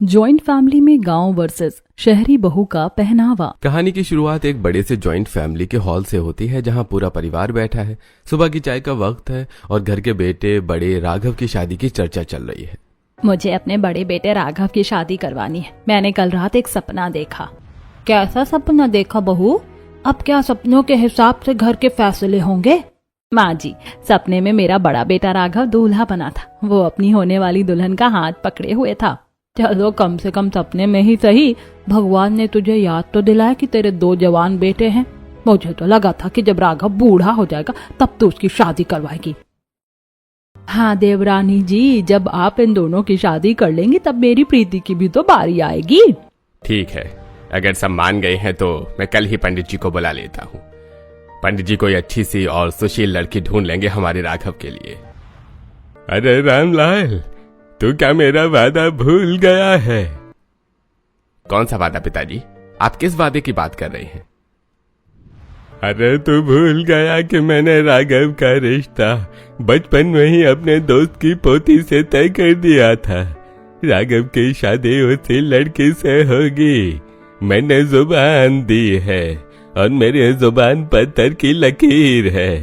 Joint family में गांव versus शहरी बहू का पहनावा। कहानी की शुरुआत एक बड़े से जॉइंट फैमिली के हॉल से होती है जहां पूरा परिवार बैठा है। सुबह की चाय का वक्त है और घर के बेटे बड़े राघव की शादी की चर्चा चल रही है। मुझे अपने बड़े बेटे राघव की शादी करवानी है। मैंने कल रात एक सपना देखा। कैसा सपना देखा बहू? अब क्या सपनों के हिसाब से घर के फैसले होंगे? माँ जी, सपने में मेरा बड़ा बेटा राघव दूल्हा बना था। वो अपनी होने वाली दुल्हन का हाथ पकड़े हुए था। चलो कम से कम सपने में ही सही भगवान ने तुझे याद तो दिलाया कि तेरे 2 जवान बेटे हैं। मुझे तो लगा था कि जब राघव बूढ़ा हो जाएगा तब तो उसकी शादी करवाएगी। हाँ देवरानी जी, जब आप इन दोनों की शादी कर लेंगी तब मेरी प्रीति की भी तो बारी आएगी। ठीक है, अगर सब मान गए हैं तो मैं कल ही पंडित जी को बुला लेता हूँ। पंडित जी कोई अच्छी सी और सुशील लड़की ढूंढ लेंगे हमारे राघव के लिए। अरे रामलाल, तू क्या मेरा वादा भूल गया है? कौन सा वादा पिताजी? आप किस वादे की बात कर रहे हैं? अरे तू भूल गया कि मैंने राघव का रिश्ता बचपन में ही अपने दोस्त की पोती से तय कर दिया था। राघव की शादी उसी लड़की से होगी। मैंने जुबान दी है और मेरे जुबान पत्थर की लकीर है।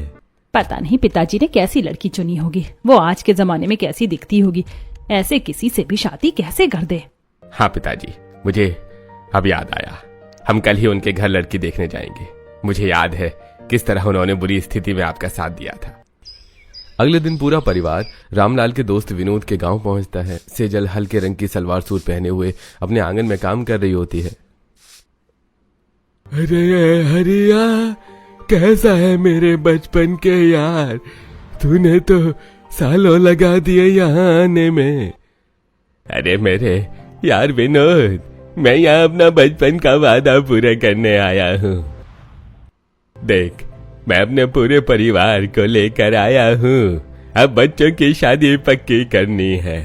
पता नहीं पिताजी ने कैसी लड़की चुनी होगी। वो आज के जमाने में कैसी दिखती होगी। ऐसे किसी से भी शादी कैसे कर दे? हाँ पिताजी, मुझे अब याद आया। हम कल ही उनके घर लड़की देखने जाएंगे। मुझे याद है किस तरह उन्होंने बुरी स्थिति में आपका साथ दिया था। अगले दिन पूरा परिवार रामलाल के दोस्त विनोद के गांव पहुंचता है। सेजल हल्के रंग की सलवार सूट पहने हुए अपने आंगन में काम कर रही होती है। अरे हरिया, कैसा है मेरे बचपन के यार? तूने तो सालों लगा दिए यहाँ आने में। अरे मेरे यार विनोद, मैं यहाँ अपना बचपन का वादा पूरा करने आया हूँ। देख, मैं अपने पूरे परिवार को लेकर आया हूँ। अब बच्चों की शादी पक्की करनी है।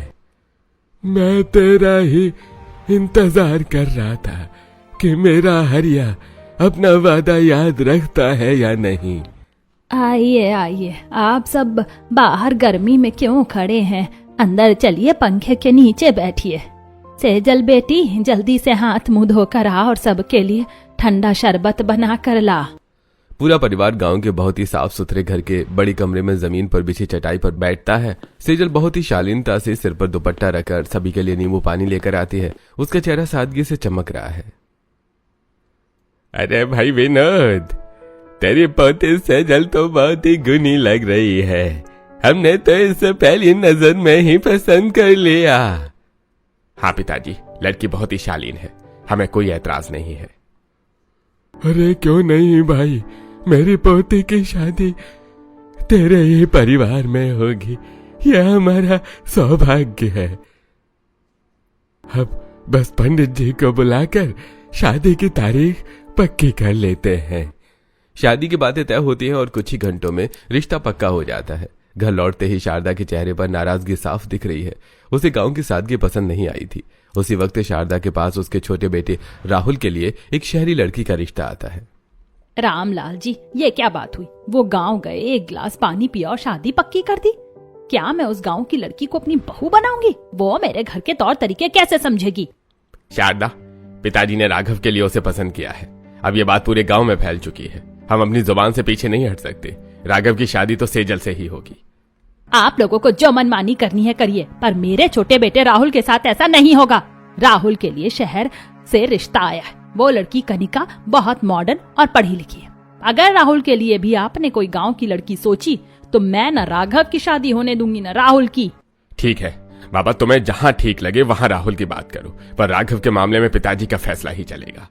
मैं तेरा ही इंतजार कर रहा था कि मेरा हरिया अपना वादा याद रखता है या नहीं। आइए आइए, आप सब बाहर गर्मी में क्यों खड़े हैं? अंदर चलिए, पंखे के नीचे बैठिए। सेजल बेटी, जल्दी से हाथ मुंह धोकर आ और सबके लिए ठंडा शरबत बना कर ला। पूरा परिवार गांव के बहुत ही साफ सुथरे घर के बड़ी कमरे में जमीन पर बिछी चटाई पर बैठता है। सेजल बहुत ही शालीनता से सिर पर दुपट्टा रखकर सभी के लिए नींबू पानी लेकर आती है। उसका चेहरा सादगी से चमक रहा है। अरे भाई विनोद, तेरी पोती सेजल तो बहुत ही गुनी लग रही है। हमने तो इसे पहली नजर में ही पसंद कर लिया। हाँ पिताजी, लड़की बहुत ही शालीन है, हमें कोई ऐतराज नहीं है। अरे क्यों नहीं भाई, मेरी पोती की शादी तेरे ही परिवार में होगी। यह हमारा सौभाग्य है। अब बस पंडित जी को बुलाकर शादी की तारीख पक्की कर लेते हैं। शादी की बातें तय होती है और कुछ ही घंटों में रिश्ता पक्का हो जाता है। घर लौटते ही शारदा के चेहरे पर नाराजगी साफ दिख रही है। उसे गांव की सादगी पसंद नहीं आई थी। उसी वक्त शारदा के पास उसके छोटे बेटे राहुल के लिए एक शहरी लड़की का रिश्ता आता है। रामलाल जी, ये क्या बात हुई? वो गांव गए, एक गिलास पानी पिया और शादी पक्की कर दी। क्या मैं उस गांव की लड़की को अपनी बहू बनाऊंगी? वो मेरे घर के तौर तरीके कैसे समझेगी? शारदा, पिताजी ने राघव के लिए उसे पसंद किया है। अब ये बात पूरे गांव में फैल चुकी है। हम अपनी जुबान से पीछे नहीं हट सकते। राघव की शादी तो सेजल से ही होगी। आप लोगों को जो मनमानी करनी है करिए, पर मेरे छोटे बेटे राहुल के साथ ऐसा नहीं होगा। राहुल के लिए शहर से रिश्ता आया है। वो लड़की कनिका बहुत मॉडर्न और पढ़ी लिखी है। अगर राहुल के लिए भी आपने कोई गांव की लड़की सोची तो मैं न राघव की शादी होने दूंगी न राहुल की। ठीक है बाबा, तुम्हें जहां ठीक लगे वहां राहुल की बात करो, पर राघव के मामले में पिताजी का फैसला ही चलेगा।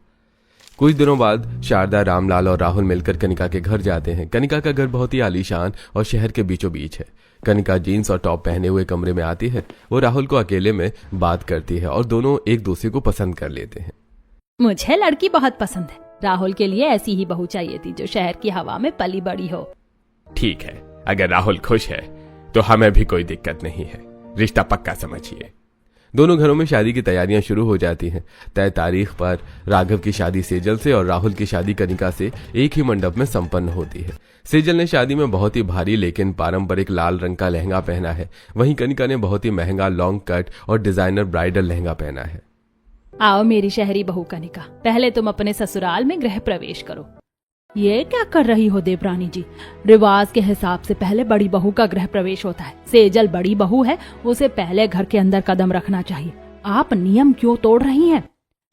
कुछ दिनों बाद शारदा, रामलाल और राहुल मिलकर कनिका के घर जाते हैं। कनिका का घर बहुत ही आलीशान और शहर के बीचों बीच है। कनिका जीन्स और टॉप पहने हुए कमरे में आती है। वो राहुल को अकेले में बात करती है और दोनों एक दूसरे को पसंद कर लेते हैं। मुझे लड़की बहुत पसंद है। राहुल के लिए ऐसी ही बहू चाहिए थी जो शहर की हवा में पली बड़ी हो। ठीक है, अगर राहुल खुश है तो हमें भी कोई दिक्कत नहीं है। रिश्ता पक्का समझिए। दोनों घरों में शादी की तैयारियां शुरू हो जाती हैं। तय तारीख पर राघव की शादी सेजल से और राहुल की शादी कनिका से एक ही मंडप में संपन्न होती है। सेजल ने शादी में बहुत ही भारी लेकिन पारंपरिक लाल रंग का लहंगा पहना है। वहीं कनिका ने बहुत ही महंगा लॉन्ग कट और डिजाइनर ब्राइडल लहंगा पहना है। आओ मेरी शहरी बहू कनिका, पहले तुम अपने ससुराल में गृह प्रवेश करो। ये क्या कर रही हो देवरानी जी? रिवाज के हिसाब से पहले बड़ी बहू का गृह प्रवेश होता है। सेजल बड़ी बहू है, उसे पहले घर के अंदर कदम रखना चाहिए। आप नियम क्यों तोड़ रही हैं?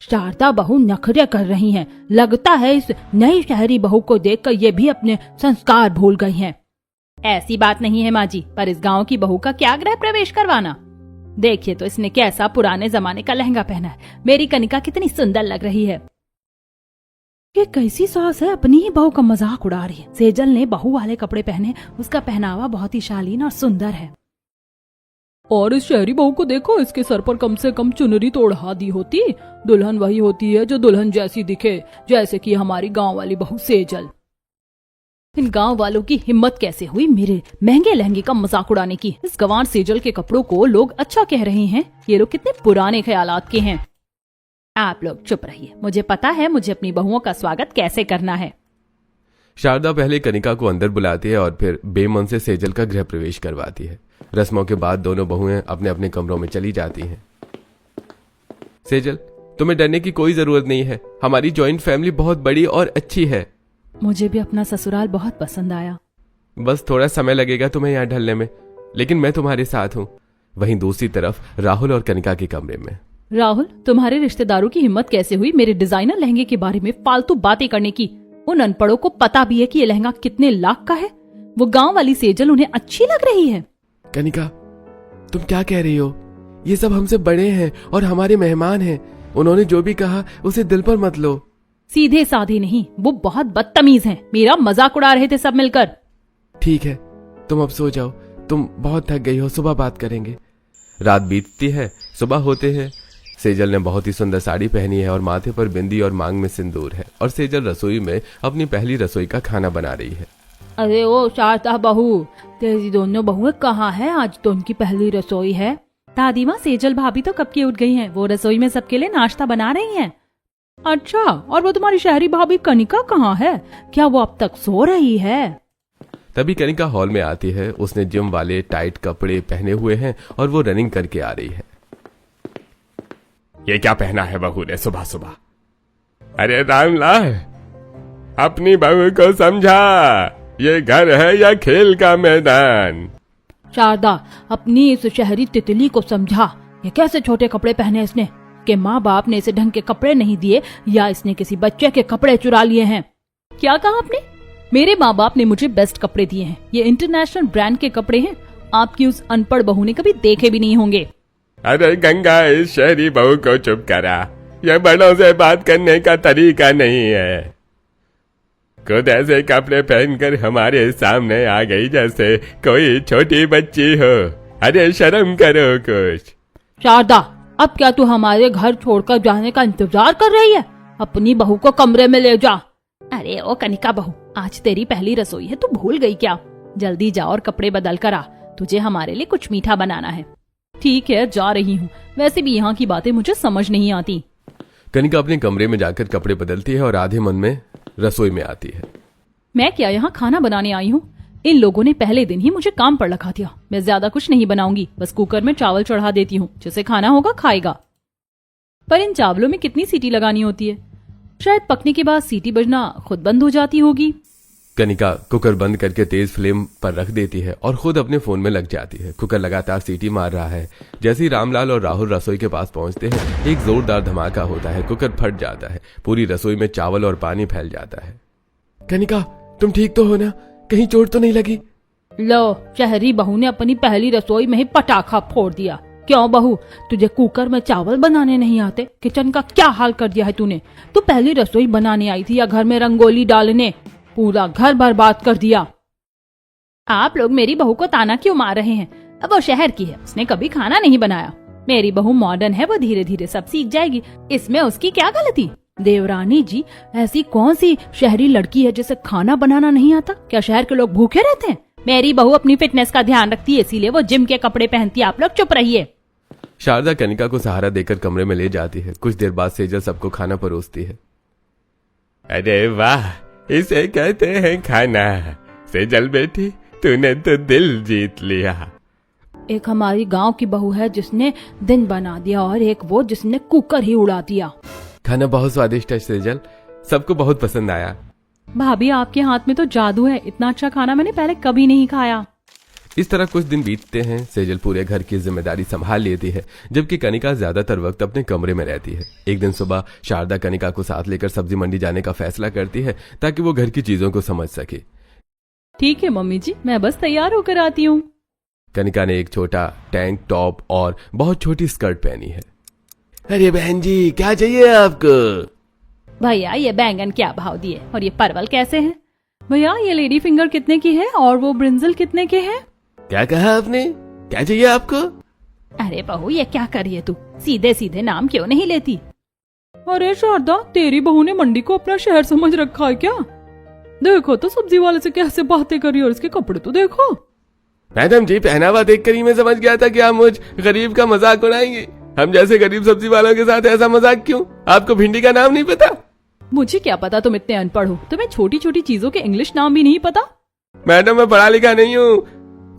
शारदा बहू नखरे कर रही हैं। लगता है इस नई शहरी बहू को देखकर ये भी अपने संस्कार भूल गई हैं। ऐसी बात नहीं है माँ जी, पर इस गांव की बहू का क्या गृह प्रवेश करवाना? देखिए तो इसने कैसा पुराने जमाने का लहंगा पहना है। मेरी कनिका कितनी सुंदर लग रही है। ये कैसी सास है, अपनी ही बहू का मजाक उड़ा रही है। सेजल ने बहू वाले कपड़े पहने, उसका पहनावा बहुत ही शालीन और सुंदर है। और इस शहरी बहू को देखो, इसके सर पर कम से कम चुनरी तो ओढ़ा दी होती। दुल्हन वही होती है जो दुल्हन जैसी दिखे, जैसे कि हमारी गांव वाली बहू सेजल। इन गांव वालों की हिम्मत कैसे हुई मेरे महंगे लहंगे का मजाक उड़ाने की? इस गंवार सेजल के कपड़ों को लोग अच्छा कह रहे हैं। ये लोग कितने पुराने ख्यालात के हैं। आप लोग चुप रहिए, मुझे पता है मुझे अपनी बहुओं का स्वागत कैसे करना है। शारदा पहले कनिका को अंदर बुलाती है और फिर बेमन से सेजल का गृह प्रवेश करवाती है। रस्मों के बाद दोनों बहुएं अपने अपने कमरों में चली जाती हैं। सेजल, तुम्हें डरने की कोई जरूरत नहीं है। हमारी जॉइंट फैमिली बहुत बड़ी और अच्छी है। मुझे भी अपना ससुराल बहुत पसंद आया। बस थोड़ा समय लगेगा तुम्हें यहाँ ढलने में, लेकिन मैं तुम्हारे साथ हूँ। वहीं दूसरी तरफ राहुल और कनिका के कमरे में। राहुल, तुम्हारे रिश्तेदारों की हिम्मत कैसे हुई मेरे डिजाइनर लहंगे के बारे में फालतू बातें करने की? उन अनपढ़ों को पता भी है कि ये लहंगा कितने लाख का है। वो गांव वाली सेजल उन्हें अच्छी लग रही है। कनिका, तुम क्या कह रही हो? ये सब हमसे बड़े हैं और हमारे मेहमान हैं। उन्होंने जो भी कहा उसे दिल पर मत लो। सीधे साधे नहीं, वो बहुत बदतमीज हैं। मेरा मजाक उड़ा रहे थे सब मिलकर। ठीक है, तुम अब सो जाओ। तुम बहुत थक गई हो, सुबह बात करेंगे। रात बीतती है, सुबह होते हैं। सेजल ने बहुत ही सुंदर साड़ी पहनी है और माथे पर बिंदी और मांग में सिंदूर है, और सेजल रसोई में अपनी पहली रसोई का खाना बना रही है। अरे ओ शारदा बहू, तेरी दोनों बहुएं कहाँ हैं? आज तो उनकी पहली रसोई है। दादी माँ, सेजल भाभी तो कब की उठ गई हैं। वो रसोई में सबके लिए नाश्ता बना रही हैं। अच्छा, और वो तुम्हारी शहरी भाभी कनिका कहाँ है? क्या वो अब तक सो रही है? तभी कनिका हॉल में आती है। उसने जिम वाले टाइट कपड़े पहने हुए हैं और वो रनिंग करके आ रही है। ये क्या पहना है बहू ने सुबह सुबह? अरे रामलाल, अपनी बहू को समझा, ये घर है या खेल का मैदान? शारदा, अपनी इस शहरी तितली को समझा। ये कैसे छोटे कपड़े पहने इसने? के माँ बाप ने इसे ढंग के कपड़े नहीं दिए या इसने किसी बच्चे के कपड़े चुरा लिए हैं? क्या कहा आपने? मेरे माँ बाप ने मुझे बेस्ट कपड़े दिए हैं। ये इंटरनेशनल ब्रांड के कपड़े हैं। आपकी उस अनपढ़ बहू ने कभी देखे भी नहीं होंगे। अरे गंगा, इस शहरी बहू को चुप करा। यह बड़ों से बात करने का तरीका नहीं है। खुद ऐसे कपड़े पहनकर हमारे सामने आ गई जैसे कोई छोटी बच्ची हो। अरे शर्म करो कुछ। शारदा, अब क्या तू हमारे घर छोड़कर जाने का इंतजार कर रही है? अपनी बहू को कमरे में ले जा। अरे ओ कनिका बहू, आज तेरी पहली रसोई है, तू भूल गई क्या? जल्दी जा और कपड़े बदल कर आ। तुझे हमारे लिए कुछ मीठा बनाना है। ठीक है, जा रही हूँ। वैसे भी यहाँ की बातें मुझे समझ नहीं आती। कनिका अपने कमरे में जाकर कपड़े बदलती है और आधे मन में रसोई में आती है। मैं क्या यहाँ खाना बनाने आई हूँ? इन लोगों ने पहले दिन ही मुझे काम पर लगा दिया। मैं ज्यादा कुछ नहीं बनाऊंगी, बस कुकर में चावल चढ़ा देती हूँ। जिसे खाना होगा खाएगा। पर इन चावलों में कितनी सीटी लगानी होती है? शायद पकने के बाद सीटी बजना खुद बंद हो जाती होगी। कनिका कुकर बंद करके तेज फ्लेम पर रख देती है और खुद अपने फोन में लग जाती है। कुकर लगातार सीटी मार रहा है। जैसे ही रामलाल और राहुल रसोई के पास पहुंचते हैं, एक जोरदार धमाका होता है। कुकर फट जाता है। पूरी रसोई में चावल और पानी फैल जाता है। कनिका, तुम ठीक तो हो ना? कहीं चोट तो नहीं लगी? लो, शहरी बहू ने अपनी पहली रसोई में ही पटाखा फोड़ दिया। क्यों बहू, तुझे कुकर में चावल बनाने नहीं आते? किचन का क्या हाल कर दिया है तूने? तू पहली रसोई बनाने आई थी या घर में रंगोली डालने? पूरा घर बर्बाद कर दिया। आप लोग मेरी बहू को ताना क्यों मार रहे हैं? अब वो शहर की है, उसने कभी खाना नहीं बनाया। मेरी बहू मॉडर्न है, वो धीरे धीरे सब सीख जाएगी। इसमें उसकी क्या गलती? देवरानी जी, ऐसी कौन सी शहरी लड़की है जिसे खाना बनाना नहीं आता? क्या शहर के लोग भूखे रहते हैं? मेरी बहू अपनी फिटनेस का ध्यान रखती है, इसीलिए वो जिम के कपड़े पहनती है। आप लोग चुप रहिए। शारदा कनिका को सहारा देकर कमरे में ले जाती है। कुछ देर बाद सेजल सबको खाना परोसती है। अरे वाह, इसे कहते हैं खाना। सेजल बेटी, तूने तो दिल जीत लिया। एक हमारी गांव की बहू है जिसने दिन बना दिया और एक वो जिसने कुकर ही उड़ा दिया। खाना बहुत स्वादिष्ट है सेजल, सबको बहुत पसंद आया। भाभी आपके हाथ में तो जादू है, इतना अच्छा खाना मैंने पहले कभी नहीं खाया। इस तरह कुछ दिन बीतते हैं। सेजल पूरे घर की जिम्मेदारी संभाल लेती है, जबकि कनिका ज्यादातर वक्त अपने कमरे में रहती है। एक दिन सुबह शारदा कनिका को साथ लेकर सब्जी मंडी जाने का फैसला करती है ताकि वो घर की चीजों को समझ सके। ठीक है मम्मी जी, मैं बस तैयार होकर आती हूँ। कनिका ने एक छोटा टैंक टॉप और बहुत छोटी स्कर्ट पहनी है। अरे बहन जी, क्या चाहिए आपको? भैया ये बैंगन क्या भाव दिए और ये परवल कैसे हैं? भैया ये लेडी फिंगर कितने की है और वो ब्रिंजल कितने के हैं? क्या कहा आपने? क्या चाहिए आपको? अरे बहू ये क्या कर रही है तू, सीधे सीधे नाम क्यों नहीं लेती? अरे शारदा, तेरी बहू ने मंडी को अपना शहर समझ रखा है क्या? देखो तो सब्जी वाले से कैसे बातें करी और इसके कपड़े तो देखो। मैडम जी, पहनावा देखकर ही मैं समझ गया था कि आप मुझ गरीब का मजाक उड़ाएंगे। हम जैसे गरीब सब्जी वालों के साथ ऐसा मजाक क्यों? आपको भिंडी का नाम नहीं पता? मुझे क्या पता तुम इतने अनपढ़ हो, तुम्हें छोटी छोटी चीजों के इंग्लिश नाम भी नहीं पता? मैडम मैं पढ़ा लिखा नहीं हूँ,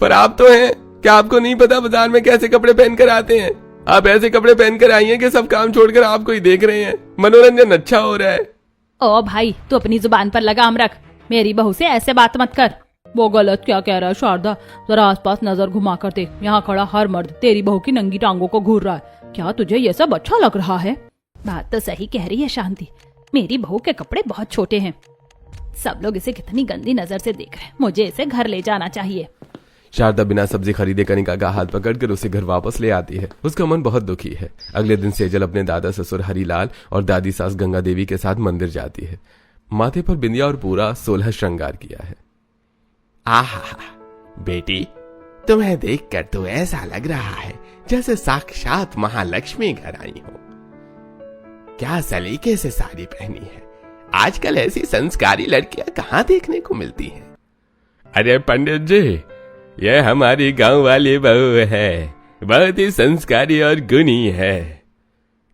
पर आप तो हैं। क्या आपको नहीं पता बाजार में कैसे कपड़े पहनकर आते हैं? आप ऐसे कपड़े पहनकर आई हैं कि सब काम छोड़कर आपको ही देख रहे हैं। मनोरंजन अच्छा हो रहा है। ओ भाई तू अपनी जुबान पर लगाम रख, मेरी बहू से ऐसे बात मत कर। वो गलत क्या कह रहा है शारदा, जरा आसपास नजर घुमा कर देख, यहाँ खड़ा हर मर्द तेरी बहू की नंगी टांगों को घूर रहा है। क्या तुझे ये सब अच्छा लग रहा है? बात तो सही कह रही है शांति, मेरी बहू के कपड़े बहुत छोटे हैं। सब लोग इसे कितनी गंदी नजर से देख रहे हैं, मुझे इसे घर ले जाना चाहिए। शारदा बिना सब्जी खरीदे कनिका का हाथ पकड़कर उसे घर वापस ले आती है। उसका मन बहुत दुखी है। अगले दिन सेजल अपने दादा ससुर हरीलाल और दादी सास गंगा देवी के साथ मंदिर जाती है। माथे पर बिंदिया और पूरा 16 श्रृंगार किया है। आहा बेटी, तुम्हें देखकर तो ऐसा लग रहा है जैसे साक्षात महालक्ष्मी घर आई हो। क्या सलीके से साड़ी पहनी है। आजकल ऐसी संस्कारी लड़कियां कहाँ देखने को मिलती हैं? अरे पंडित जी, ये हमारी गांव वाली बहू है, बहुत ही संस्कारी और गुणी है।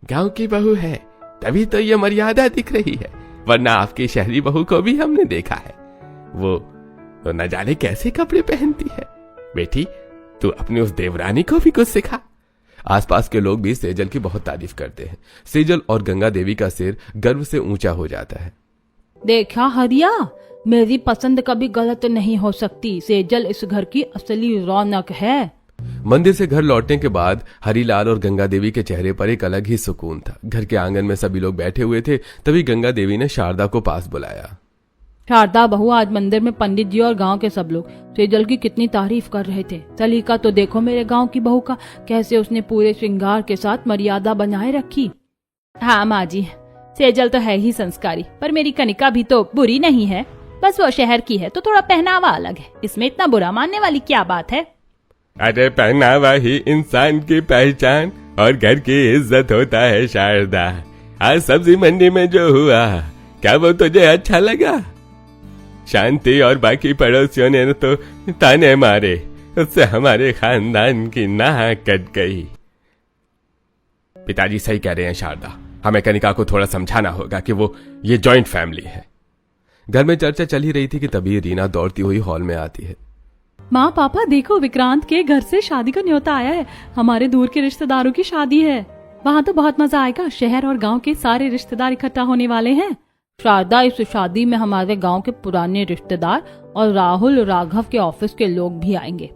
गांव की बहू है तभी तो ये मर्यादा दिख रही है, वरना आपकी शहरी बहू को भी हमने देखा है। वो तो न जाने कैसे कपड़े पहनती है। बेटी तू अपनी उस देवरानी को भी कुछ सिखा। आसपास के लोग भी सेजल की बहुत तारीफ करते हैं। सेजल और गंगा देवी का सिर गर्व से ऊंचा हो जाता है। देखा हरिया, मेरी पसंद कभी गलत नहीं हो सकती। सेजल इस घर की असली रौनक है। मंदिर से घर लौटने के बाद हरीलाल और गंगा देवी के चेहरे पर एक अलग ही सुकून था। घर के आंगन में सभी लोग बैठे हुए थे, तभी गंगा देवी ने शारदा को पास बुलाया। शारदा बहू, आज मंदिर में पंडित जी और गांव के सब लोग सेजल की कितनी तारीफ कर रहे थे। सलीका तो देखो मेरे गांव की बहू का, कैसे उसने पूरे श्रृंगार के साथ मर्यादा बनाए रखी। हाँ माँ जी, सेजल तो है ही संस्कारी, पर मेरी कनिका भी तो बुरी नहीं है। बस वो शहर की है तो थोड़ा पहनावा अलग है, इसमें इतना बुरा मानने वाली क्या बात है? अरे पहनावा ही इंसान की पहचान और घर की इज्जत होता है शारदा। आज सब्जी मंडी में जो हुआ, क्या वो तुझे अच्छा लगा? शांति और बाकी पड़ोसियों ने तो ताने मारे, उससे हमारे खानदान की नाह कट गई। पिताजी सही कह रहे हैं शारदा, हमें कनिका को थोड़ा समझाना होगा कि वो ये जॉइंट फैमिली है। घर में चर्चा चल ही रही थी कि तभी रीना दौड़ती हुई हॉल में आती है। माँ पापा देखो, विक्रांत के घर से शादी का न्योता आया है। हमारे दूर के रिश्तेदारों की शादी है, वहाँ तो बहुत मजा आएगा। शहर और गांव के सारे रिश्तेदार इकट्ठा होने वाले हैं। शारदा, इस शादी में हमारे गांव के पुराने रिश्तेदार और राहुल राघव के ऑफिस के लोग भी आएंगे।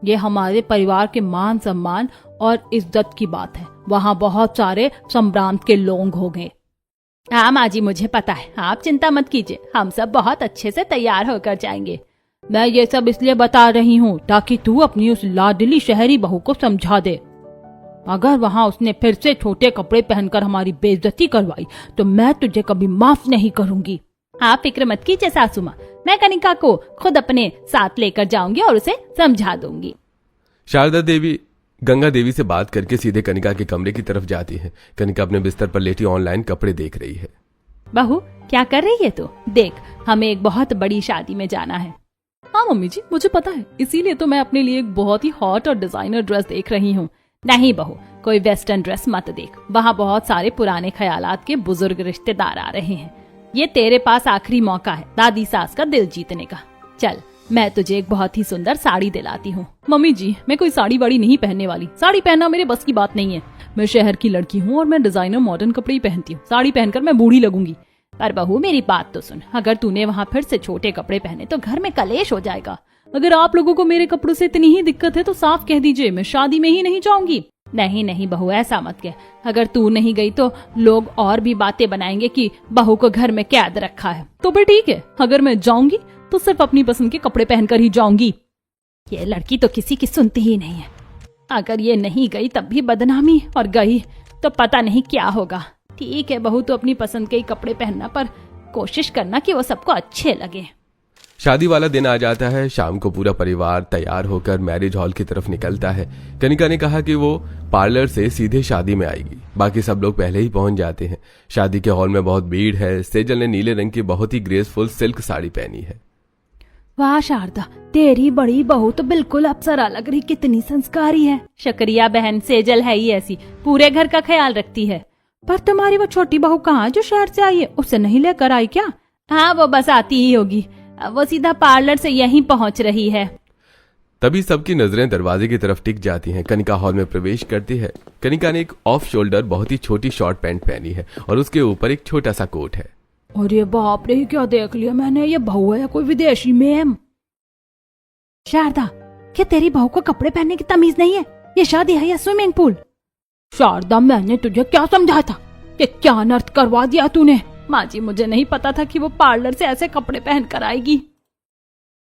ये हमारे परिवार के मान सम्मान और इज्जत की बात है। वहाँ बहुत सारे संभ्रांत के लोग होंगे। हाँ माँ जी, मुझे पता है, आप चिंता मत कीजिए, हम सब बहुत अच्छे से तैयार होकर जाएंगे। मैं ये सब इसलिए बता रही हूँ ताकि तू अपनी उस लाडली शहरी बहू को समझा दे। अगर वहाँ उसने फिर से छोटे कपड़े पहनकर हमारी बेइज्जती करवाई तो मैं तुझे कभी माफ नहीं करूंगी। आप फिक्र मत कीजिए सासू माँ, मैं कनिका को खुद अपने साथ लेकर जाऊंगी और उसे समझा दूंगी। शारदा देवी गंगा देवी से बात करके सीधे कनिका के कमरे की तरफ जाती है। कनिका अपने बिस्तर पर लेटी ऑनलाइन कपड़े देख रही है। बहू क्या कर रही है तू? देख, हमें एक बहुत बड़ी शादी में जाना है। हाँ मम्मी जी, मुझे पता है, इसीलिए तो मैं अपने लिए एक बहुत ही हॉट और डिजाइनर ड्रेस देख रही हूँ। नहीं बहू, कोई वेस्टर्न ड्रेस मत देख, वहाँ बहुत सारे पुराने ख्यालात के बुजुर्ग रिश्तेदार आ रहे हैं। ये तेरे पास आखिरी मौका है दादी सास का दिल जीतने का। चल मैं तुझे एक बहुत ही सुंदर साड़ी दिलाती हूँ। मम्मी जी, मैं कोई साड़ी वाड़ी नहीं पहनने वाली। साड़ी पहनना मेरे बस की बात नहीं है। मैं शहर की लड़की हूँ और मैं डिजाइनर मॉडर्न कपड़े ही पहनती हूँ। साड़ी पहनकर मैं बूढ़ी लगूंगी। पर बहू, मेरी बात तो सुन। अगर तूने वहाँ फिर से छोटे कपड़े पहने तो घर में कलेश हो जाएगा। अगर आप लोगों को मेरे कपड़ों से इतनी ही दिक्कत है तो साफ कह दीजिए, मैं शादी में ही नहीं जाऊंगी। नहीं नहीं बहू, ऐसा मत कह। अगर तू नहीं गई तो लोग और भी बातें बनाएंगे कि बहू को घर में कैद रखा है। तो फिर ठीक है, अगर मैं जाऊंगी तो सिर्फ अपनी पसंद के कपड़े पहनकर ही जाऊंगी। ये लड़की तो किसी की सुनती ही नहीं है। अगर ये नहीं गई तब भी बदनामी, और गई तो पता नहीं क्या होगा। ठीक है बहू, तो अपनी पसंद के ही कपड़े पहनना, पर कोशिश करना कि वो सबको अच्छे लगे। शादी वाला दिन आ जाता है। शाम को पूरा परिवार तैयार होकर मैरिज हॉल की तरफ निकलता है। कनिका ने कहा कि वो पार्लर से सीधे शादी में आएगी। बाकी सब लोग पहले ही पहुंच जाते हैं। शादी के हॉल में बहुत भीड़ है। सेजल ने नीले रंग की बहुत ही ग्रेसफुल सिल्क साड़ी पहनी है। वाह शारदा, तेरी बड़ी बहू तो बिल्कुल अप्सरा लग रही। कितनी संस्कारी है। शुक्रिया बहन, सेजल है ही ऐसी, पूरे घर का ख्याल रखती है। पर तुम्हारी वो छोटी बहू कहाँ जो शहर से आई है? उसे नहीं लेकर आई क्या? हाँ, वो बस आती ही होगी। वो सीधा पार्लर से यहीं पहुंच रही है। तभी सबकी नजरें दरवाजे की तरफ टिक जाती हैं। कनिका हॉल में प्रवेश करती है। कनिका ने एक ऑफ शोल्डर बहुत ही छोटी शॉर्ट पैंट पहनी है और उसके ऊपर एक छोटा सा कोट है। अरे बाप रे, क्या देख लिया मैंने? ये बहू है या कोई विदेशी मैम? शारदा, क्या तेरी बहू को कपड़े पहनने की तमीज नहीं है? ये शादी है या स्विमिंग पूल? शारदा, मैंने तुझे क्या समझाया था? कि क्या अनर्थ करवा दिया तूने? माँ जी, मुझे नहीं पता था कि वो पार्लर से ऐसे कपड़े पहन कर आएगी।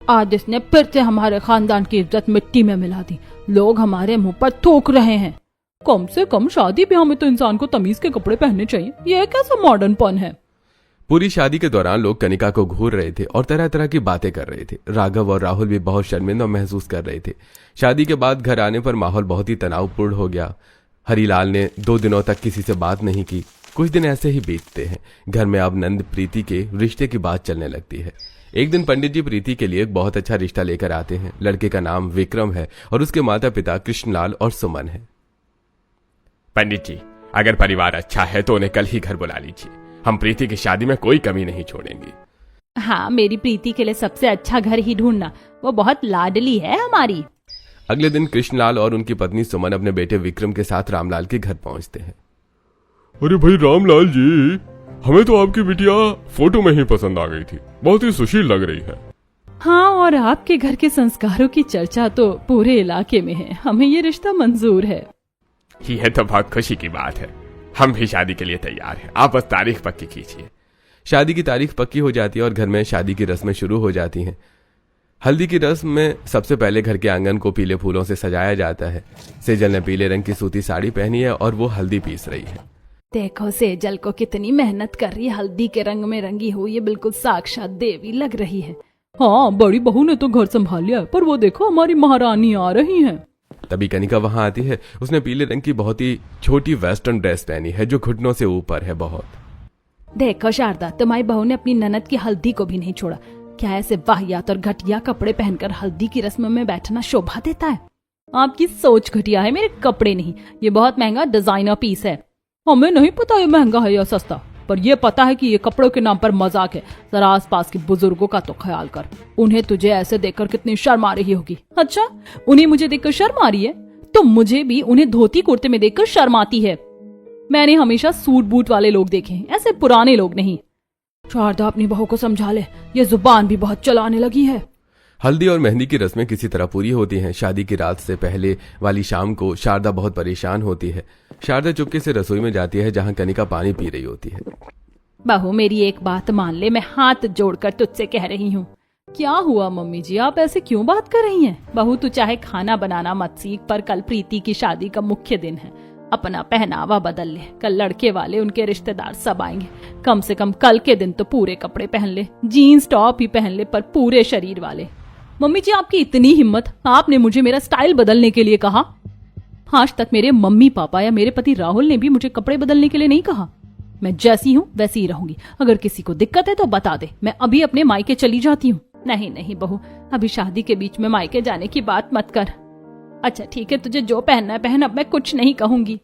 आज इसने फिर से हमारे खानदान की इज्जत मिट्टी में मिला दी। लोग हमारे मुंह पर थूक रहे हैं। कम से कम शादी ब्याह में तो इंसान को तमीज के कपड़े पहनने चाहिए। ये कैसा मॉडर्नपन है? पूरी शादी के दौरान लोग कनिका को घूर रहे थे और तरह तरह की बातें कर रहे थे। राघव और राहुल भी बहुत शर्मिंदा महसूस कर रहे थे। शादी के बाद घर आने पर माहौल बहुत ही तनावपूर्ण हो गया। हरीलाल ने 2 दिनों तक किसी से बात नहीं की। कुछ दिन ऐसे ही बीतते हैं। घर में अब नंद प्रीति के रिश्ते की बात चलने लगती है। एक दिन पंडित जी प्रीति के लिए एक बहुत अच्छा रिश्ता लेकर आते हैं। लड़के का नाम विक्रम है और उसके माता पिता कृष्णलाल और सुमन है। पंडित जी, अगर परिवार अच्छा है तो उन्हें कल ही घर बुला लीजिए। हम प्रीति की शादी में कोई कमी नहीं छोड़ेंगे। हाँ, मेरी प्रीति के लिए सबसे अच्छा घर ही ढूंढना। वो बहुत लाडली है हमारी। अगले दिन कृष्णलाल और उनकी पत्नी सुमन अपने बेटे विक्रम के साथ रामलाल के घर पहुंचते हैं। अरे भाई रामलाल जी, हमें तो आपकी बिटिया फोटो में ही पसंद आ गई थी। बहुत ही सुशील लग रही है। हाँ, और आपके घर के संस्कारों की चर्चा तो पूरे इलाके में है। हमें ये रिश्ता मंजूर है। ये तो बहुत खुशी की बात है। हम भी शादी के लिए तैयार हैं। आप बस तारीख पक्की कीजिए। शादी की तारीख पक्की हो जाती है और घर में शादी की रस्में शुरू हो जाती हैं। हल्दी की रस्म में सबसे पहले घर के आंगन को पीले फूलों से सजाया जाता है। सेजल ने पीले रंग की सूती साड़ी पहनी है और वो हल्दी पीस रही है। देखो सेजल को कितनी मेहनत कर रही है। हल्दी के रंग में रंगी हुई ये बिल्कुल साक्षात देवी लग रही है। हाँ, बड़ी बहू ने तो घर संभाल लिया, पर वो देखो हमारी महारानी आ रही हैं। तभी कनिका वहां आती है। उसने पीले रंग की बहुत ही छोटी वेस्टर्न ड्रेस पहनी है जो घुटनों से ऊपर है बहुत। देखो शारदा, तुम्हारी बहू ने अपनी ननद की हल्दी को भी नहीं छोड़ा। क्या ऐसे वाहियात और घटिया कपड़े पहनकर हल्दी की रस्म में बैठना शोभा देता है? आपकी सोच घटिया है, मेरे कपड़े नहीं। ये बहुत महंगा डिजाइनर पीस है। हमें नहीं पता ये महंगा है या सस्ता, पर ये पता है कि ये कपड़ों के नाम पर मजाक है। जरा आसपास के बुजुर्गों का तो ख्याल कर। उन्हें तुझे ऐसे देखकर कितनी शर्म आ रही होगी। अच्छा, उन्हें मुझे देखकर शर्म आ रही है तो मुझे भी उन्हें धोती कुर्ते में देखकर शर्म आती है। मैंने हमेशा सूट बूट वाले लोग देखे हैं, ऐसे पुराने लोग नहीं। शारदा, अपनी बहू को समझा ले, ये जुबान भी बहुत चलाने लगी है। हल्दी और मेहंदी की रस्में किसी तरह पूरी होती हैं। शादी की रात से पहले वाली शाम को शारदा बहुत परेशान होती है। शारदा चुपके से रसोई में जाती है जहां कनिका पानी पी रही होती है। बहू, मेरी एक बात मान ले, मैं हाथ जोड़कर तुझसे कह रही हूँ। क्या हुआ मम्मी जी, आप ऐसे क्यों बात कर रही हैं? बहू, तू चाहे खाना बनाना मत सीख, पर कल प्रीति की शादी का मुख्य दिन है। अपना पहनावा बदल ले। कल लड़के वाले, उनके रिश्तेदार सब आएंगे। कम से कम कल के दिन तो पूरे कपड़े पहन ले। जीन्स टॉप ही पहन ले, पर पूरे शरीर वाले। मम्मी जी, आपकी इतनी हिम्मत, आपने मुझे मेरा स्टाइल बदलने के लिए कहा। आज तक मेरे मम्मी पापा या मेरे पति राहुल ने भी मुझे कपड़े बदलने के लिए नहीं कहा। मैं जैसी हूँ वैसी ही रहूंगी। अगर किसी को दिक्कत है तो बता दे, मैं अभी अपने मायके चली जाती हूँ। नहीं नहीं बहू, अभी शादी के बीच में मायके जाने की बात मत कर। अच्छा ठीक है, तुझे जो पहनना है पहन, अब मैं कुछ नहीं कहूंगी।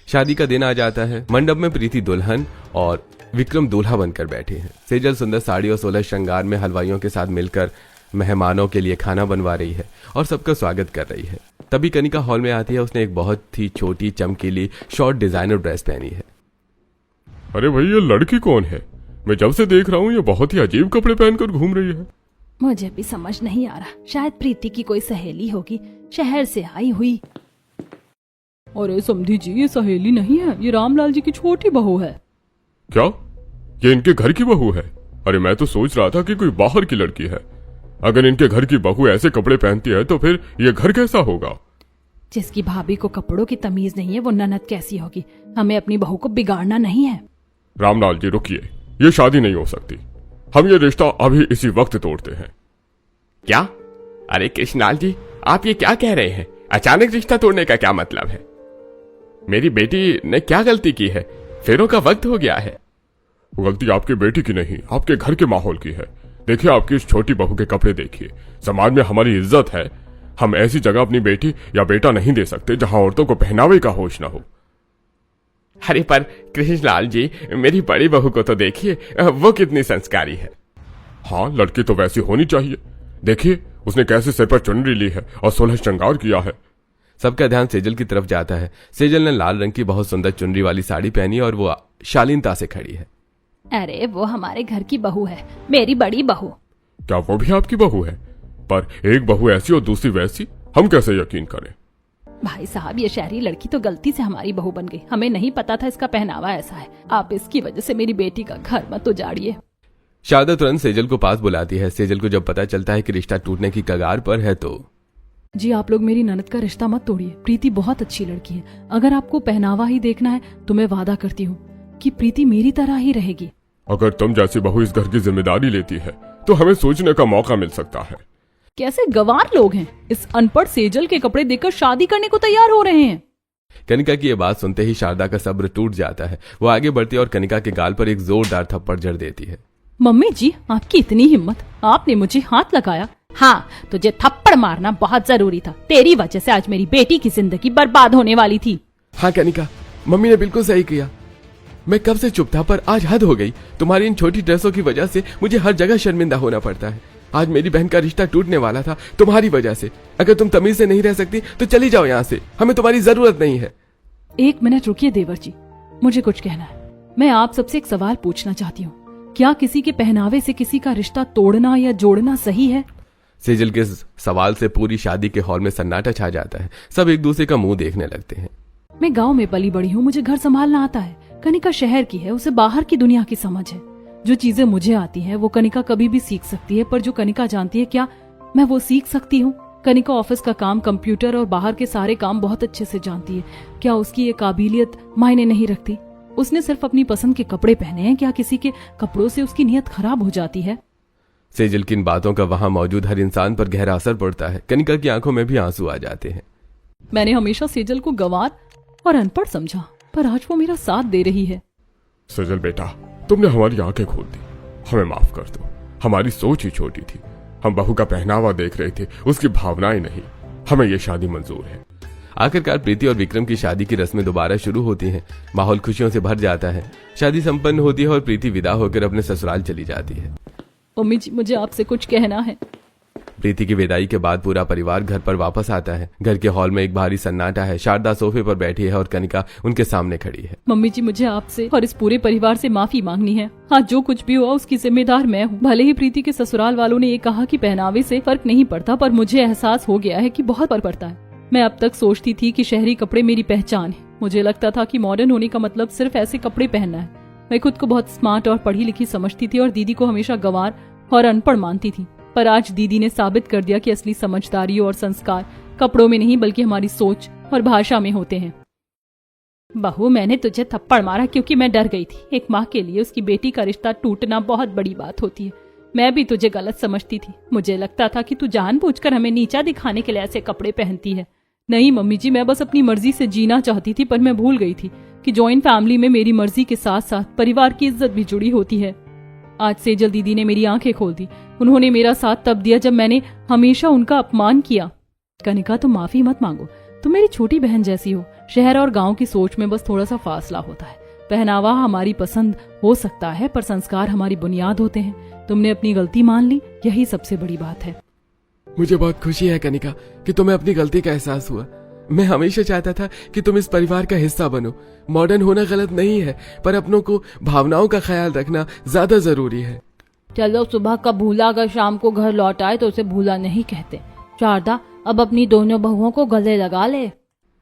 शादी का दिन आ जाता है। मंडप में प्रीति दुल्हन और विक्रम दूल्हा बनकर बैठे हैं। सेजल सुंदर साड़ी और 16 श्रृंगार में हलवाइयों के साथ मिलकर मेहमानों के लिए खाना बनवा रही है और सबका स्वागत कर रही है। तभी कनिका हॉल में आती है। उसने एक बहुत ही छोटी चमकीली शॉर्ट डिजाइनर ड्रेस पहनी है। अरे भाई, ये लड़की कौन है? मैं जब से देख रहा हूँ ये बहुत ही अजीब कपड़े पहनकर घूम रही है। मुझे भी समझ नहीं आ रहा, शायद प्रीति की कोई सहेली होगी, शहर से आई हुई। अरे समधी जी, ये सहेली नहीं है, ये रामलाल जी की छोटी बहू है। क्या ये इनके घर की बहू है? अरे मैं तो सोच रहा था कि कोई बाहर की लड़की है। अगर इनके घर की बहू ऐसे कपड़े पहनती है तो फिर ये घर कैसा होगा? जिसकी भाभी को कपड़ों की तमीज नहीं है वो ननद कैसी होगी? हमें अपनी बहू को बिगाड़ना नहीं है। रामलाल जी रुकिए, ये शादी नहीं हो सकती। हम ये रिश्ता अभी इसी वक्त तोड़ते हैं। क्या? अरे कृष्णलाल जी, आप ये क्या कह रहे हैं? अचानक रिश्ता तोड़ने का क्या मतलब है? मेरी बेटी ने क्या गलती की है? फेरों का वक्त हो गया है। गलती आपकी बेटी की नहीं, आपके घर के माहौल की है। देखिए आपकी इस छोटी बहू के कपड़े देखिए। समाज में हमारी इज्जत है। हम ऐसी जगह अपनी बेटी या बेटा नहीं दे सकते जहां औरतों को पहनावे का होश न हो। अरे पर कृष्णलाल जी, मेरी बड़ी बहू को तो देखिए, वो कितनी संस्कारी है। हाँ, लड़की तो वैसी होनी चाहिए। देखिए उसने कैसे सिर पर चुनरी ली है और 16 श्रृंगार किया है। सबका ध्यान सेजल की तरफ जाता है। सेजल ने लाल रंग की बहुत सुंदर चुनरी वाली साड़ी पहनी और वो शालीनता से खड़ी है। अरे वो हमारे घर की बहू है, मेरी बड़ी बहू। क्या वो भी आपकी बहू है? पर एक बहू ऐसी और दूसरी वैसी, हम कैसे यकीन करें? भाई साहब, ये शहरी लड़की तो गलती से हमारी बहू बन गई। हमें नहीं पता था इसका पहनावा ऐसा है। आप इसकी वजह से मेरी बेटी का घर मत उजाड़िए। शारदा तुरंत सेजल को पास बुलाती है। सेजल को जब पता चलता है कि रिश्ता टूटने की कगार पर है तो जी, आप लोग मेरी ननद का रिश्ता मत तोड़िए। प्रीति बहुत अच्छी लड़की है। अगर आपको पहनावा ही देखना है तो मैं वादा करती हूँ कि प्रीति मेरी तरह ही रहेगी। अगर तुम जैसी बहू इस घर की जिम्मेदारी लेती है तो हमें सोचने का मौका मिल सकता है। कैसे गंवार लोग हैं, इस अनपढ़ सेजल के कपड़े देखकर शादी करने को तैयार हो रहे हैं। कनिका की ये बात सुनते ही शारदा का सब्र टूट जाता है। वो आगे बढ़ती है और कनिका के गाल पर एक जोरदार थप्पड़ जड़ देती है। मम्मी जी, आपकी इतनी हिम्मत, आपने मुझे हाथ लगाया। हाँ, तुझे थप्पड़ मारना बहुत जरूरी था। तेरी वजह से आज मेरी बेटी की जिंदगी बर्बाद होने वाली थी। हाँ कनिका, मम्मी ने बिल्कुल सही किया। मैं कब से चुप था, पर आज हद हो गई। तुम्हारी इन छोटी ड्रेसों की वजह से मुझे हर जगह शर्मिंदा होना पड़ता है। आज मेरी बहन का रिश्ता टूटने वाला था तुम्हारी वजह से। अगर तुम तमीज से नहीं रह सकती तो चली जाओ यहाँ से, हमें तुम्हारी जरूरत नहीं है। एक मिनट रुकिए देवर जी, मुझे कुछ कहना है। मैं आप सबसे एक सवाल पूछना चाहती हूँ। क्या किसी के पहनावे से किसी का रिश्ता तोड़ना या जोड़ना सही है? सेजल के सवाल से पूरी शादी के हॉल में सन्नाटा छा जाता है। सब एक दूसरे का मुंह देखने लगते हैं। मैं गांव में पली बड़ी हूँ, मुझे घर संभालना आता है। कनिका शहर की है, उसे बाहर की दुनिया की समझ है। जो चीजें मुझे आती हैं वो कनिका कभी भी सीख सकती है, पर जो कनिका जानती है क्या मैं वो सीख सकती हूँ? कनिका ऑफिस का काम, कंप्यूटर और बाहर के सारे काम बहुत अच्छे से जानती है। क्या उसकी ये काबिलियत मायने नहीं रखती? उसने सिर्फ अपनी पसंद के कपड़े पहने हैं। क्या किसी के कपड़ों से उसकी नीयत खराब हो जाती है? सेजल की इन बातों का वहां मौजूद हर इंसान पर गहरा असर पड़ता है। कनिका की आंखों में भी आंसू आ जाते हैं। मैंने हमेशा सेजल को गंवार और अनपढ़ समझा, पर आज वो मेरा साथ दे रही है। सेजल बेटा, तुमने हमारी आंखें खोल दी। हमें माफ कर दो, हमारी सोच ही छोटी थी। हम बहू का पहनावा देख रहे थे, उसकी भावनाएं नहीं। हमें ये शादी मंजूर है। आखिरकार प्रीति और विक्रम की शादी की रस्में दोबारा शुरू होती हैं। माहौल खुशियों से भर जाता है। शादी संपन्न होती है और प्रीति विदा होकर अपने ससुराल चली जाती है। मम्मी जी, मुझे आपसे कुछ कहना है। प्रीति की विदाई के बाद पूरा परिवार घर पर वापस आता है। घर के हॉल में एक भारी सन्नाटा है। शारदा सोफे पर बैठी है और कनिका उनके सामने खड़ी है। मम्मी जी, मुझे आपसे और इस पूरे परिवार से माफी मांगनी है। आज जो कुछ भी हुआ उसकी जिम्मेदार मैं हूँ। भले ही प्रीति के ससुराल वालों ने ये कहा कि पहनावे से फर्क नहीं पड़ता, पर मुझे एहसास हो गया है कि बहुत फर्क पड़ता है। मैं अब तक सोचती थी कि शहरी कपड़े मेरी पहचान है। मुझे लगता था कि मॉडर्न होने का मतलब सिर्फ ऐसे कपड़े पहनना है। मैं खुद को बहुत स्मार्ट और पढ़ी लिखी समझती थी और दीदी को हमेशा गंवार और अनपढ़ मानती थी। पर आज दीदी ने साबित कर दिया कि असली समझदारी और संस्कार कपड़ों में नहीं बल्कि हमारी सोच और भाषा में होते हैं। बहू, मैंने तुझे थप्पड़ मारा क्योंकि मैं डर गई थी। एक माँ के लिए उसकी बेटी का रिश्ता टूटना बहुत बड़ी बात होती है। मैं भी तुझे गलत समझती थी। मुझे लगता था कि तू जानबूझकर हमें नीचा दिखाने के लिए ऐसे कपड़े पहनती है। नहीं मम्मी जी, मैं बस अपनी मर्जी से जीना चाहती थी, पर मैं भूल गई थी कि जॉइंट फैमिली में मेरी मर्जी के साथ साथ परिवार की इज्जत भी जुड़ी होती है। आज सेजल दीदी ने मेरी आंखें खोल दी। उन्होंने मेरा साथ तब दिया जब मैंने हमेशा उनका अपमान किया। कनिका, तुम माफी मत मांगो। तुम मेरी छोटी बहन जैसी हो। शहर और गांव की सोच में बस थोड़ा सा फासला होता है। पहनावा हमारी पसंद हो सकता है, पर संस्कार हमारी बुनियाद होते हैं। तुमने अपनी गलती मान ली, यही सबसे बड़ी बात है। मुझे बहुत खुशी है कनिका कि तुम्हें अपनी गलती का एहसास हुआ। मैं हमेशा चाहता था कि तुम इस परिवार का हिस्सा बनो। मॉडर्न होना गलत नहीं है, पर अपनों को भावनाओं का ख्याल रखना ज्यादा जरूरी है। चलो, सुबह का भूला अगर शाम को घर लौट आए तो उसे भूला नहीं कहते। शारदा, अब अपनी दोनों बहुओं को गले लगा ले।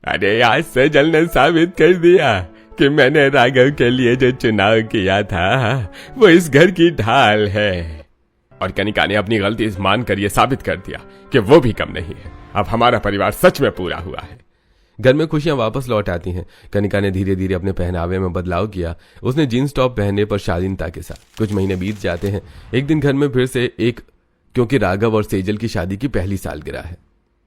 अरे आज सेजल ने साबित कर दिया कि मैंने राघव के लिए जो चुनाव किया था वो इस घर की ढाल है। और कनिका ने अपनी गलती मान कर ये साबित कर दिया कि वो भी कम नहीं है। अब हमारा परिवार सच में पूरा हुआ है। घर में खुशियां वापस लौट आती हैं। कनिका ने धीरे धीरे अपने पहनावे में बदलाव किया। उसने जीन्स टॉप पहनने पर शालीनता के साथ। कुछ महीने बीत जाते हैं। एक दिन घर में फिर से क्योंकि राघव और सेजल की शादी की पहली सालगिरह है।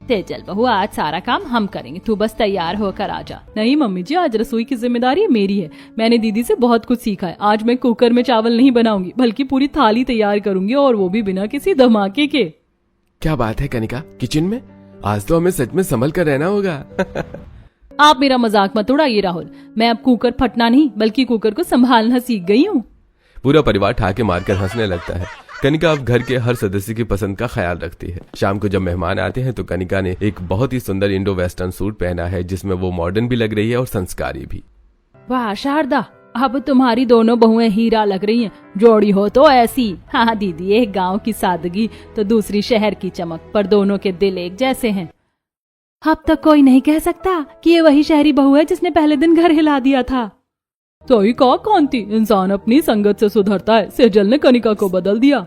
सेजल बहू, आज सारा काम हम करेंगे, तू बस तैयार होकर आ जा। नहीं मम्मी जी, आज रसोई की जिम्मेदारी मेरी है। मैंने दीदी से बहुत कुछ सीखा है। आज मैं कुकर में चावल नहीं बनाऊंगी बल्कि पूरी थाली तैयार करूंगी, और वो भी बिना किसी धमाके के। क्या बात है कनिका, किचन में? आज तो हमें सच में संभल कर रहना होगा। आप मेरा मजाक मत उड़ाइए राहुल। मैं अब कुकर फटना नहीं बल्कि कुकर को संभालना सीख गई हूँ। पूरा परिवार ठाके मारकर हंसने लगता है। कनिका अब घर के हर सदस्य की पसंद का ख्याल रखती है। शाम को जब मेहमान आते हैं तो कनिका ने एक बहुत ही सुंदर इंडो वेस्टर्न सूट पहना है, जिसमें वो मॉडर्न भी लग रही है और संस्कारी भी। वाह शारदा, अब तुम्हारी दोनों बहुएं हीरा लग रही हैं। जोड़ी हो तो ऐसी। हाँ दीदी, एक गांव की सादगी तो दूसरी शहर की चमक, पर दोनों के दिल एक जैसे हैं। अब तक कोई नहीं कह सकता कि ये वही शहरी बहू है जिसने पहले दिन घर हिला दिया था। सही कहा कांति, इंसान अपनी संगत से सुधरता है। सेजल ने कनिका को बदल दिया।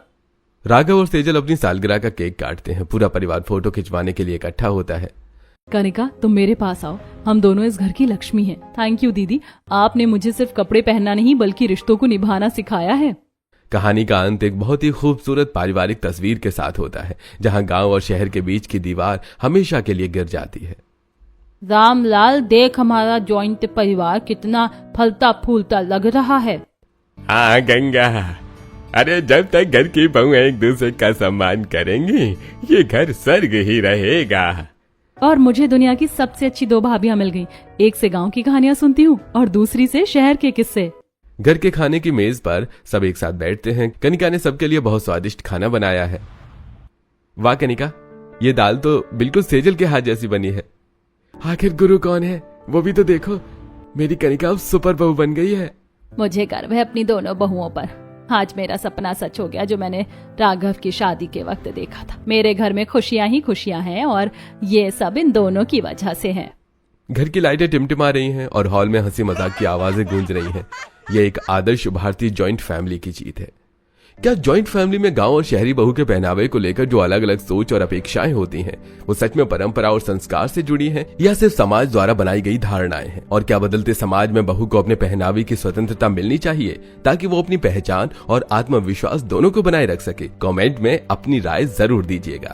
राघव और सेजल अपनी सालगिरह का केक काटते हैं। पूरा परिवार फोटो खिंचवाने के लिए इकट्ठा होता है। कनिका, तुम मेरे पास आओ। हम दोनों इस घर की लक्ष्मी हैं। थैंक यू दीदी, आपने मुझे सिर्फ कपड़े पहनना नहीं बल्कि रिश्तों को निभाना सिखाया है। कहानी का अंत एक बहुत ही खूबसूरत पारिवारिक तस्वीर के साथ होता है, जहां गांव और शहर के बीच की दीवार हमेशा के लिए गिर जाती है। रामलाल, देख हमारा जॉइंट परिवार कितना फलता फूलता लग रहा है। हाँ गंगा, अरे जब तक घर की बहुएं एक दूसरे का सम्मान करेंगी ये घर स्वर्ग ही रहेगा। और मुझे दुनिया की सबसे अच्छी दो भाभियां मिल गईं। एक से गांव की कहानियां सुनती हूँ और दूसरी से शहर के किस्से। घर के खाने की मेज पर सब एक साथ बैठते हैं। कनिका ने सबके लिए बहुत स्वादिष्ट खाना बनाया है। वाह कनिका, ये दाल तो बिल्कुल सेजल के हाथ जैसी बनी है। आखिर गुरु कौन है वो भी तो देखो। मेरी कनिका अब सुपर बहू बन गई है। मुझे गर्व है अपनी दोनों बहुओं पर। आज मेरा सपना सच हो गया जो मैंने राघव की शादी के वक्त देखा था। मेरे घर में खुशियां ही खुशियां हैं और ये सब इन दोनों की वजह से है। घर की लाइटें टिमटिमा रही हैं और हॉल में हंसी मजाक की आवाजें गूंज रही हैं। यह एक आदर्श भारतीय जॉइंट फैमिली की जीत है। क्या जॉइंट फैमिली में गांव और शहरी बहू के पहनावे को लेकर जो अलग अलग सोच और अपेक्षाएं होती हैं, वो सच में परंपरा और संस्कार से जुड़ी हैं या सिर्फ समाज द्वारा बनाई गई धारणाएं हैं? और क्या बदलते समाज में बहू को अपने पहनावे की स्वतंत्रता मिलनी चाहिए ताकि वो अपनी पहचान और आत्मविश्वास दोनों को बनाए रख सके? कमेंट में अपनी राय जरूर दीजिएगा।